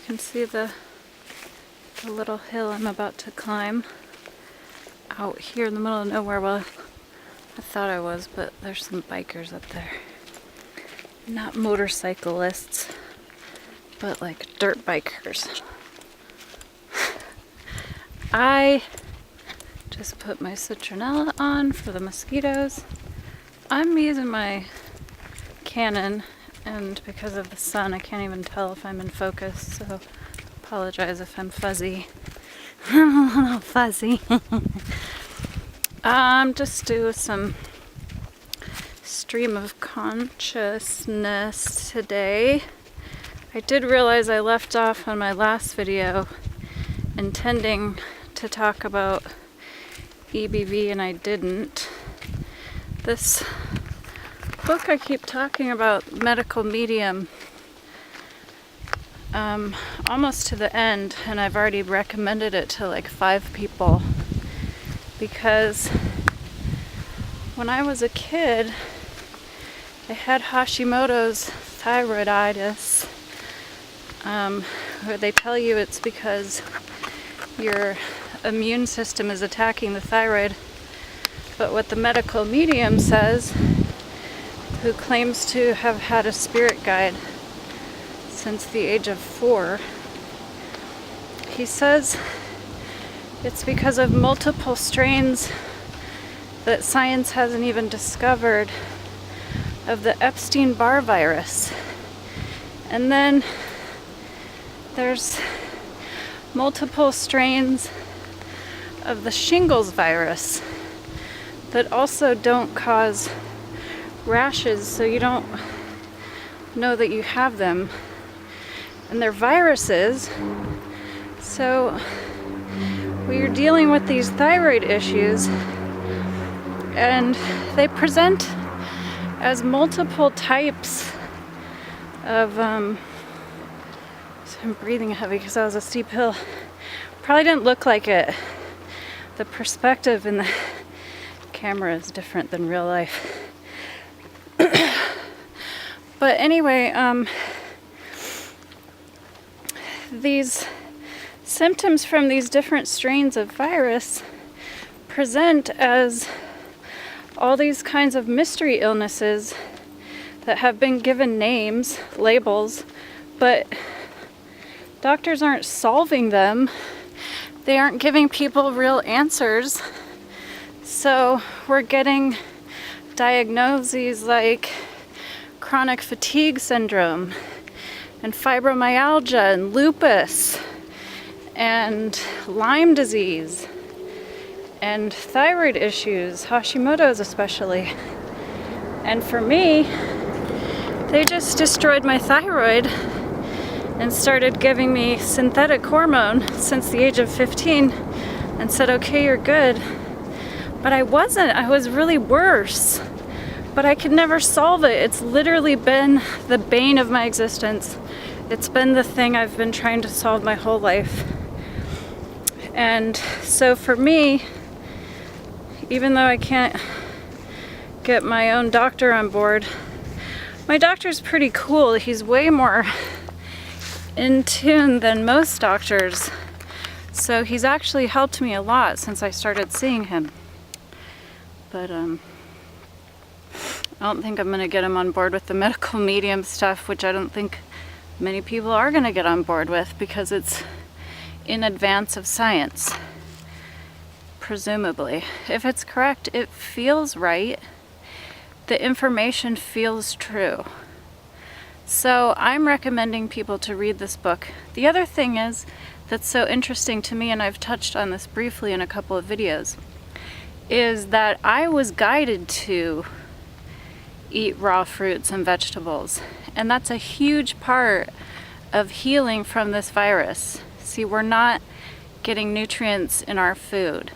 can see the little hill I'm about to climb out here in the middle of nowhere. Well, I thought I was, but there's some bikers up there. Not motorcyclists, but like dirt bikers. I just put my citronella on for the mosquitoes. I'm using my Canon, and because of the sun I can't even tell if I'm in focus, so apologize if I'm fuzzy. I'm a little fuzzy. Just do some stream of consciousness today. I did realize I left off on my last video intending to talk about EBV and I didn't. This book I keep talking about, Medical Medium, almost to the end, and I've already recommended it to like 5 people because when I was a kid I had Hashimoto's thyroiditis, where they tell you it's because your immune system is attacking the thyroid. But what the medical medium says, who claims to have had a spirit guide since the age of 4, he says it's because of multiple strains that science hasn't even discovered of the Epstein-Barr virus. And then there's multiple strains of the shingles virus that also don't cause rashes, so you don't know that you have them. And they're viruses, so we're dealing with these thyroid issues, and they present as multiple types of so I'm breathing heavy because that was a steep hill. Probably didn't look like it. The perspective in the camera is different than real life. But anyway, these symptoms from these different strains of virus present as all these kinds of mystery illnesses that have been given names, labels, but doctors aren't solving them. They aren't giving people real answers. So we're getting diagnoses like chronic fatigue syndrome and fibromyalgia and lupus and Lyme disease and thyroid issues, Hashimoto's especially. And for me, they just destroyed my thyroid and started giving me synthetic hormone since the age of 15 and said, okay, you're good. But I wasn't. I was really worse. But I could never solve it. It's literally been the bane of my existence. It's been the thing I've been trying to solve my whole life. And so for me, even though I can't get my own doctor on board, my doctor's pretty cool. He's way more in tune than most doctors. So he's actually helped me a lot since I started seeing him. But I don't think I'm going to get him on board with the medical medium stuff, which I don't think many people are going to get on board with because it's in advance of science, presumably. If it's correct, it feels right. The information feels true. So I'm recommending people to read this book. The other thing is that's so interesting to me, and I've touched on this briefly in a couple of videos, is that I was guided to eat raw fruits and vegetables. And that's a huge part of healing from this virus. See, we're not getting nutrients in our food.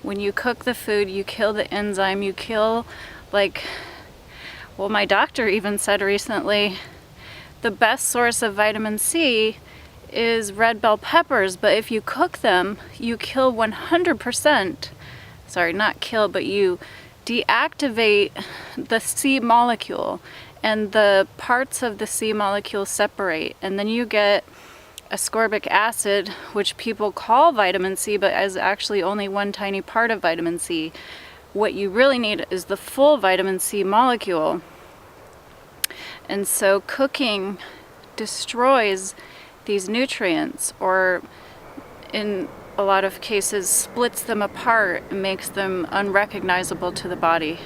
When you cook the food, you kill the enzyme, you kill, well, my doctor even said recently, the best source of vitamin C is red bell peppers, but if you cook them, you kill 100%. Sorry, not kill, but you deactivate the C molecule, and the parts of the C molecule separate, and then you get ascorbic acid, which people call vitamin C, but is actually only one tiny part of vitamin C. What you really need is the full vitamin C molecule. And so cooking destroys these nutrients, or in a lot of cases splits them apart and makes them unrecognizable to the body.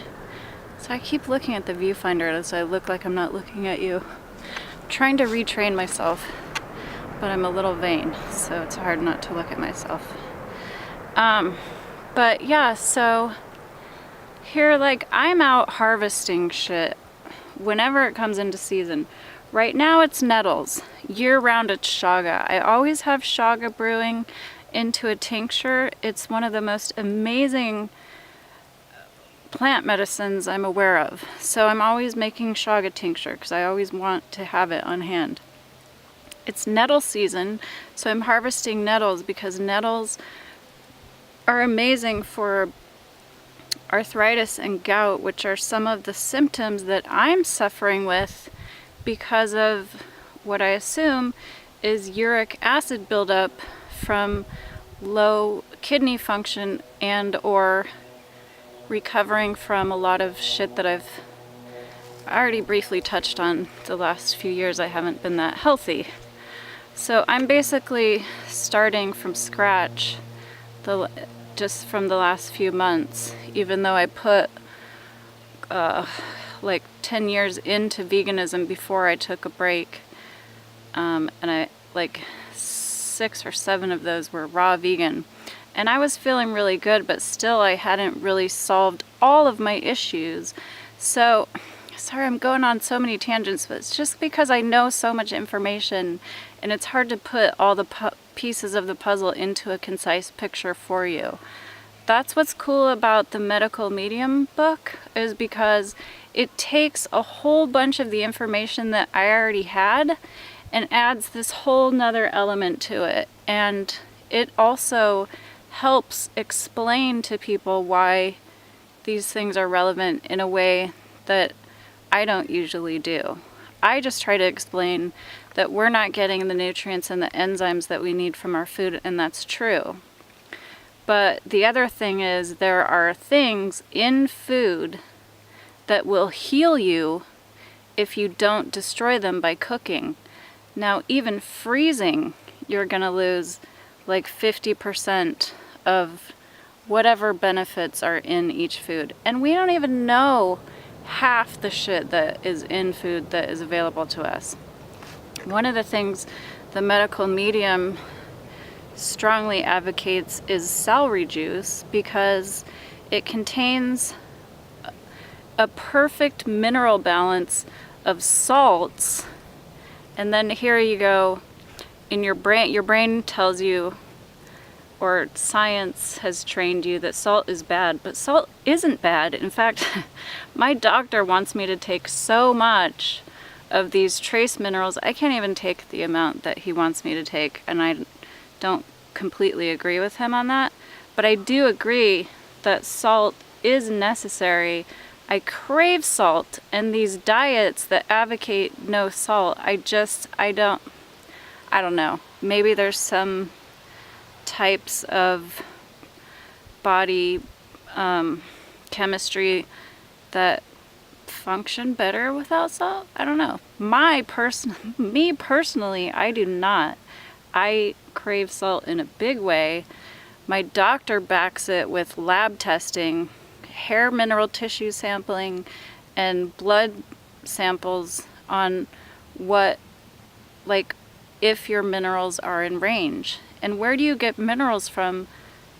So I keep looking at the viewfinder as I look like I'm not looking at you. I'm trying to retrain myself, but I'm a little vain, so it's hard not to look at myself. But yeah, so here, like, I'm out harvesting shit whenever it comes into season. Right now it's nettles. Year-round it's chaga. I always have chaga brewing into a tincture. It's one of the most amazing plant medicines I'm aware of. So I'm always making chaga tincture because I always want to have it on hand. It's nettle season, so I'm harvesting nettles because nettles are amazing for arthritis and gout, which are some of the symptoms that I'm suffering with because of what I assume is uric acid buildup from low kidney function and or recovering from a lot of shit that I've already briefly touched on. The last few years I haven't been that healthy. So I'm basically starting from scratch just from the last few months, even though I put like 10 years into veganism before I took a break. And I like 6 or 7 of those were raw vegan. And I was feeling really good, but still I hadn't really solved all of my issues. So, sorry I'm going on so many tangents, but it's just because I know so much information and it's hard to put all the pieces of the puzzle into a concise picture for you. That's what's cool about the Medical Medium book, is because it takes a whole bunch of the information that I already had and adds this whole nother element to it. And it also helps explain to people why these things are relevant in a way that I don't usually do. I just try to explain that we're not getting the nutrients and the enzymes that we need from our food, and that's true. But the other thing is, there are things in food that will heal you if you don't destroy them by cooking. Now, even freezing, you're gonna lose like 50% of whatever benefits are in each food. And we don't even know half the shit that is in food that is available to us. One of the things the Medical Medium strongly advocates is celery juice, because it contains a perfect mineral balance of salts. And then here you go, in your brain tells you, or science has trained you, that salt is bad, but salt isn't bad. In fact, my doctor wants me to take so much of these trace minerals. I can't even take the amount that he wants me to take, and I don't completely agree with him on that, but I do agree that salt is necessary. I crave salt, and these diets that advocate no salt, I don't know. Maybe there's some types of body chemistry that function better without salt. I don't know. Me personally, I do not. I crave salt in a big way. My doctor backs it with lab testing, hair mineral tissue sampling, and blood samples on what, like, if your minerals are in range. And where do you get minerals from?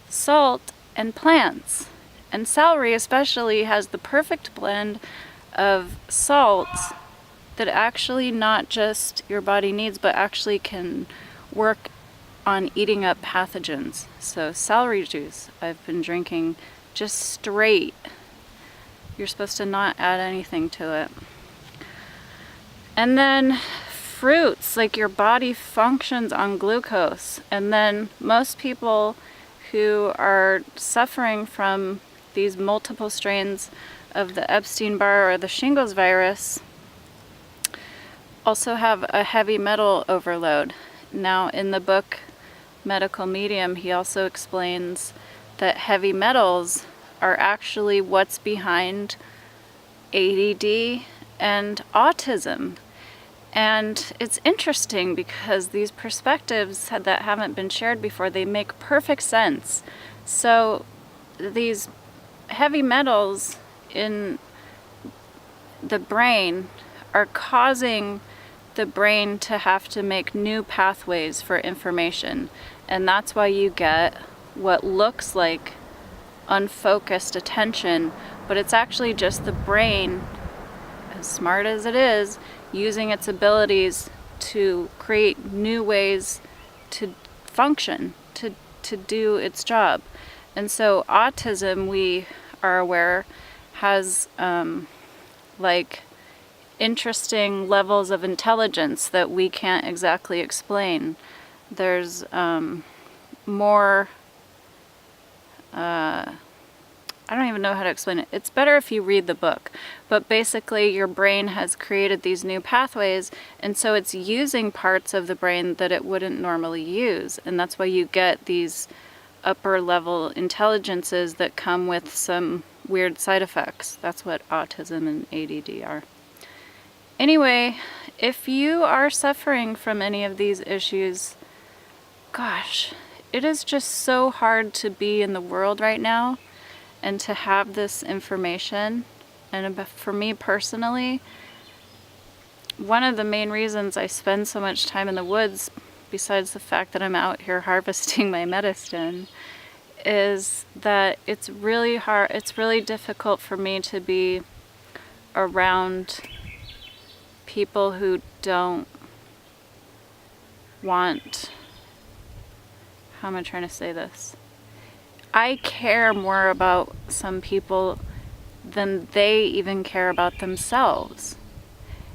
Salt and plants. And celery especially has the perfect blend of salts that actually not just your body needs, but actually can work on eating up pathogens. So celery juice I've been drinking just straight. You're supposed to not add anything to it. And then fruits, like, your body functions on glucose. And then most people who are suffering from these multiple strains of the Epstein-Barr or the shingles virus also have a heavy metal overload. Now in the book Medical Medium, he also explains that heavy metals are actually what's behind ADD and autism. And it's interesting because these perspectives that haven't been shared before, they make perfect sense. So these heavy metals in the brain are causing the brain to have to make new pathways for information. And that's why you get what looks like unfocused attention, but it's actually just the brain, as smart as it is, using its abilities to create new ways to function, to do its job. And so autism, we are aware, has like interesting levels of intelligence that we can't exactly explain. There's more I don't even know how to explain it. It's better if you read the book. But basically your brain has created these new pathways, and so it's using parts of the brain that it wouldn't normally use. And that's why you get these upper level intelligences that come with some weird side effects. That's what autism and ADD are. Anyway, if you are suffering from any of these issues, gosh, it is just so hard to be in the world right now and to have this information. And for me personally, one of the main reasons I spend so much time in the woods, besides the fact that I'm out here harvesting my medicine, is that it's really hard, it's really difficult for me to be around people who don't want, how am I trying to say this? I care more about some people than they even care about themselves.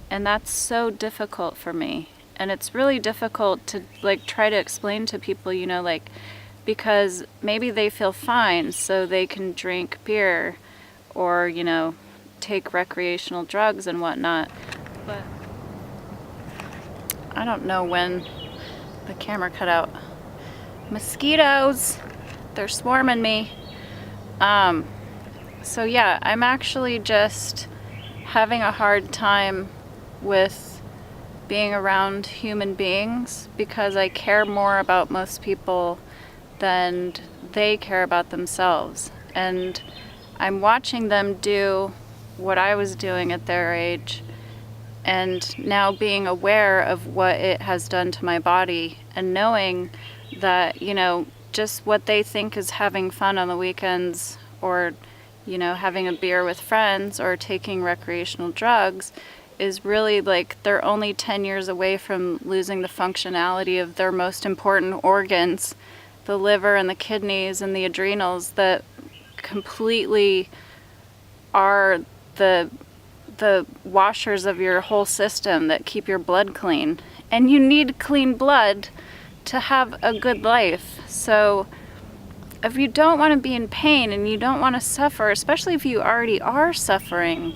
And that's so difficult for me. And it's really difficult to like try to explain to people, you know, like, because maybe they feel fine so they can drink beer or, you know, take recreational drugs and whatnot. But I don't know when the camera cut out. Mosquitoes! They're swarming me. So yeah, I'm actually just having a hard time with being around human beings because I care more about most people than they care about themselves. And I'm watching them do what I was doing at their age, and now being aware of what it has done to my body and knowing that, you know, just what they think is having fun on the weekends or, you know, having a beer with friends or taking recreational drugs is really like they're only 10 years away from losing the functionality of their most important organs, the liver and the kidneys and the adrenals, that completely are the washers of your whole system that keep your blood clean. And you need clean blood to have a good life. So if you don't want to be in pain and you don't want to suffer, especially if you already are suffering,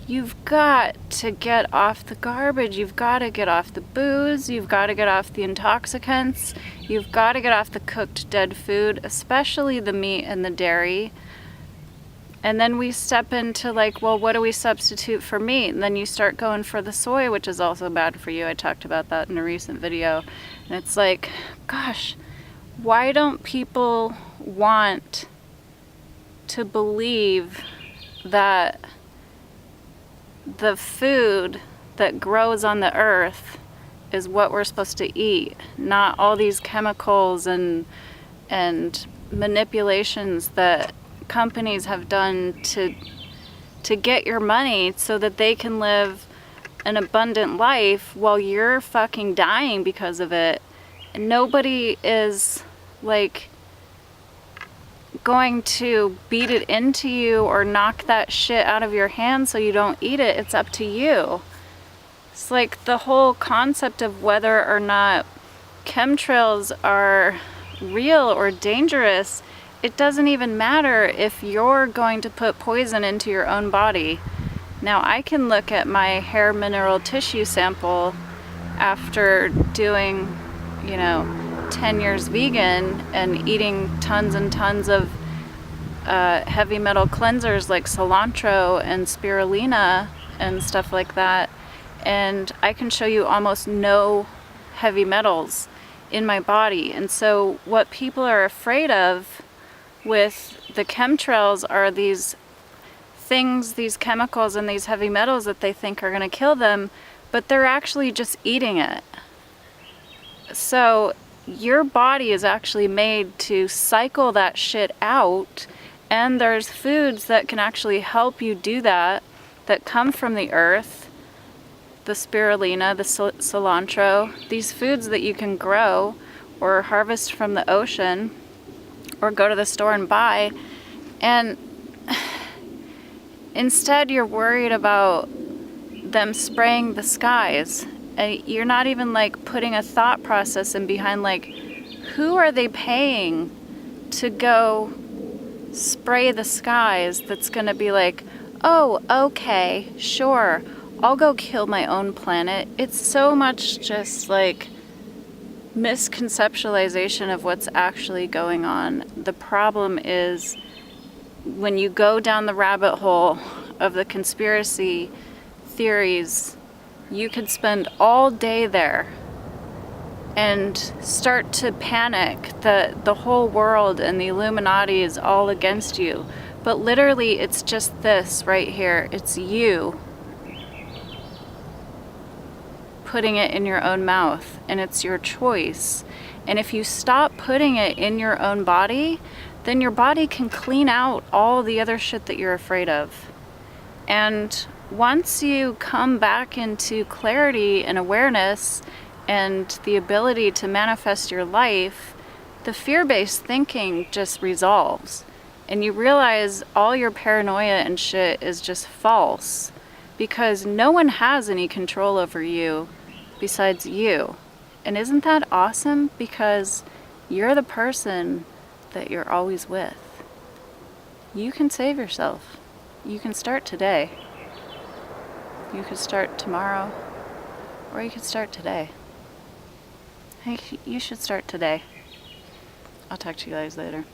you've got to get off the garbage. You've got to get off the booze. You've got to get off the intoxicants. You've got to get off the cooked dead food, especially the meat and the dairy. And then we step into like, well, what do we substitute for meat? And then you start going for the soy, which is also bad for you. I talked about that in a recent video. And it's like, gosh, why don't people want to believe that the food that grows on the earth is what we're supposed to eat, not all these chemicals and manipulations that companies have done to get your money so that they can live an abundant life while you're fucking dying because of it. And nobody is like going to beat it into you or knock that shit out of your hand so you don't eat it. It's up to you. It's like the whole concept of whether or not chemtrails are real or dangerous. It doesn't even matter if you're going to put poison into your own body. Now I can look at my hair mineral tissue sample after doing, 10 years vegan and eating tons and tons of heavy metal cleansers like cilantro and spirulina and stuff like that, and I can show you almost no heavy metals in my body. And so what people are afraid of with the chemtrails are these things, these chemicals and these heavy metals that they think are going to kill them, but they're actually just eating it. So your body is actually made to cycle that shit out, and there's foods that can actually help you do that come from the earth. The spirulina, the cilantro, these foods that you can grow or harvest from the ocean or go to the store and buy. And instead you're worried about them spraying the skies. And you're not even like putting a thought process in behind, like, who are they paying to go spray the skies that's gonna be like, oh, okay, sure, I'll go kill my own planet. It's so much just like misconceptualization of what's actually going on. The problem is when you go down the rabbit hole of the conspiracy theories, you could spend all day there and start to panic that the whole world and the Illuminati is all against you. But literally, it's just this right here. It's you putting it in your own mouth, and it's your choice. And if you stop putting it in your own body, then your body can clean out all the other shit that you're afraid of. And once you come back into clarity and awareness and the ability to manifest your life, the fear-based thinking just resolves. And you realize all your paranoia and shit is just false, because no one has any control over you besides you. And isn't that awesome? Because you're the person that you're always with. You can save yourself. You can start today. You could start tomorrow, or you could start today. Hey, you should start today. I'll talk to you guys later.